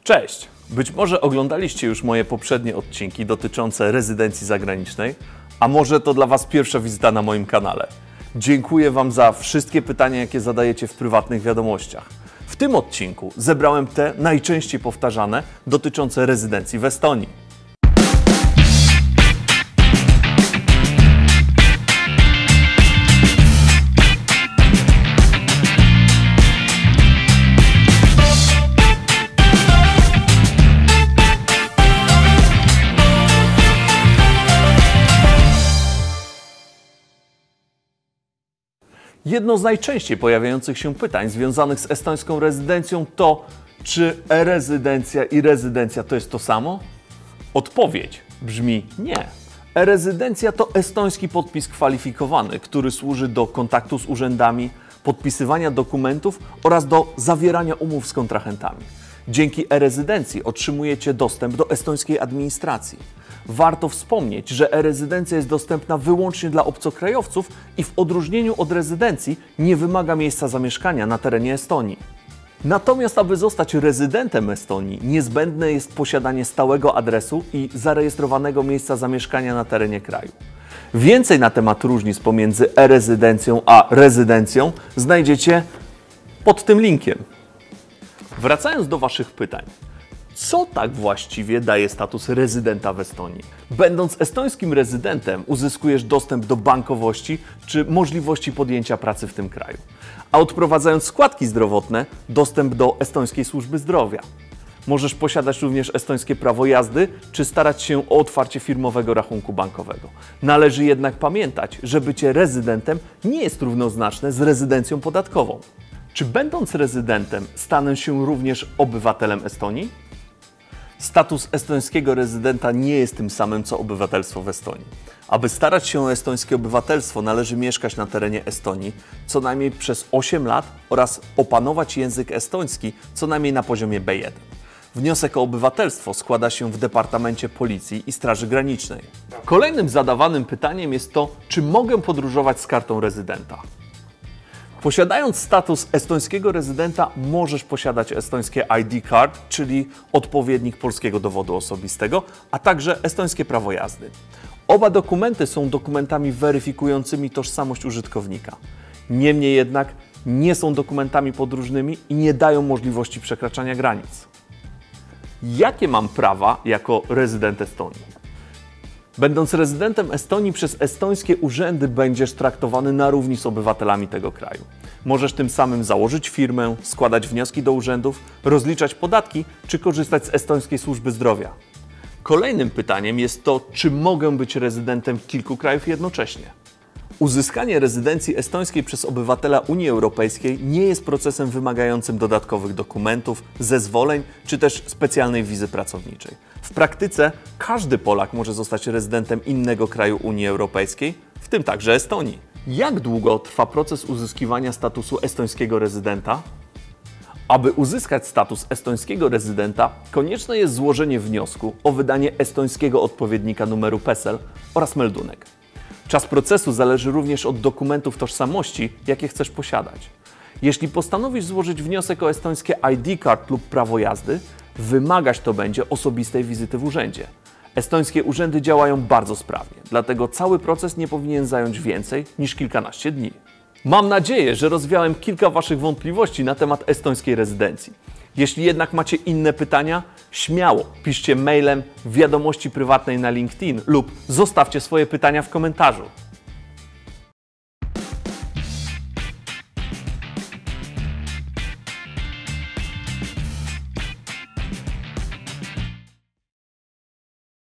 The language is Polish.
Cześć! Być może oglądaliście już moje poprzednie odcinki dotyczące rezydencji zagranicznej, a może to dla Was pierwsza wizyta na moim kanale. Dziękuję Wam za wszystkie pytania, jakie zadajecie w prywatnych wiadomościach. W tym odcinku zebrałem te najczęściej powtarzane dotyczące rezydencji w Estonii. Jedno z najczęściej pojawiających się pytań związanych z estońską rezydencją to, czy e-rezydencja i rezydencja to jest to samo? Odpowiedź brzmi nie. E-rezydencja to estoński podpis kwalifikowany, który służy do kontaktu z urzędami, podpisywania dokumentów oraz do zawierania umów z kontrahentami. Dzięki e-rezydencji otrzymujecie dostęp do estońskiej administracji. Warto wspomnieć, że e-rezydencja jest dostępna wyłącznie dla obcokrajowców i w odróżnieniu od rezydencji nie wymaga miejsca zamieszkania na terenie Estonii. Natomiast aby zostać rezydentem Estonii, niezbędne jest posiadanie stałego adresu i zarejestrowanego miejsca zamieszkania na terenie kraju. Więcej na temat różnic pomiędzy e-rezydencją a rezydencją znajdziecie pod tym linkiem. Wracając do Waszych pytań. Co tak właściwie daje status rezydenta w Estonii? Będąc estońskim rezydentem uzyskujesz dostęp do bankowości czy możliwości podjęcia pracy w tym kraju. A odprowadzając składki zdrowotne, dostęp do estońskiej służby zdrowia. Możesz posiadać również estońskie prawo jazdy czy starać się o otwarcie firmowego rachunku bankowego. Należy jednak pamiętać, że bycie rezydentem nie jest równoznaczne z rezydencją podatkową. Czy będąc rezydentem stanę się również obywatelem Estonii? Status estońskiego rezydenta nie jest tym samym co obywatelstwo w Estonii. Aby starać się o estońskie obywatelstwo, należy mieszkać na terenie Estonii co najmniej przez 8 lat oraz opanować język estoński co najmniej na poziomie B1. Wniosek o obywatelstwo składa się w Departamencie Policji i Straży Granicznej. Kolejnym zadawanym pytaniem jest to, czy mogę podróżować z kartą rezydenta. Posiadając status estońskiego rezydenta, możesz posiadać estońskie ID card, czyli odpowiednik polskiego dowodu osobistego, a także estońskie prawo jazdy. Oba dokumenty są dokumentami weryfikującymi tożsamość użytkownika. Niemniej jednak nie są dokumentami podróżnymi i nie dają możliwości przekraczania granic. Jakie mam prawa jako rezydent Estonii? Będąc rezydentem Estonii przez estońskie urzędy będziesz traktowany na równi z obywatelami tego kraju. Możesz tym samym założyć firmę, składać wnioski do urzędów, rozliczać podatki czy korzystać z estońskiej służby zdrowia. Kolejnym pytaniem jest to, czy mogę być rezydentem kilku krajów jednocześnie. Uzyskanie rezydencji estońskiej przez obywatela Unii Europejskiej nie jest procesem wymagającym dodatkowych dokumentów, zezwoleń czy też specjalnej wizy pracowniczej. W praktyce każdy Polak może zostać rezydentem innego kraju Unii Europejskiej, w tym także Estonii. Jak długo trwa proces uzyskiwania statusu estońskiego rezydenta? Aby uzyskać status estońskiego rezydenta, konieczne jest złożenie wniosku o wydanie estońskiego odpowiednika numeru PESEL oraz meldunek. Czas procesu zależy również od dokumentów tożsamości, jakie chcesz posiadać. Jeśli postanowisz złożyć wniosek o estońskie ID card lub prawo jazdy, wymagać to będzie osobistej wizyty w urzędzie. Estońskie urzędy działają bardzo sprawnie, dlatego cały proces nie powinien zająć więcej niż kilkanaście dni. Mam nadzieję, że rozwiałem kilka Waszych wątpliwości na temat estońskiej rezydencji. Jeśli jednak macie inne pytania, śmiało piszcie mailem w wiadomości prywatnej na LinkedIn lub zostawcie swoje pytania w komentarzu.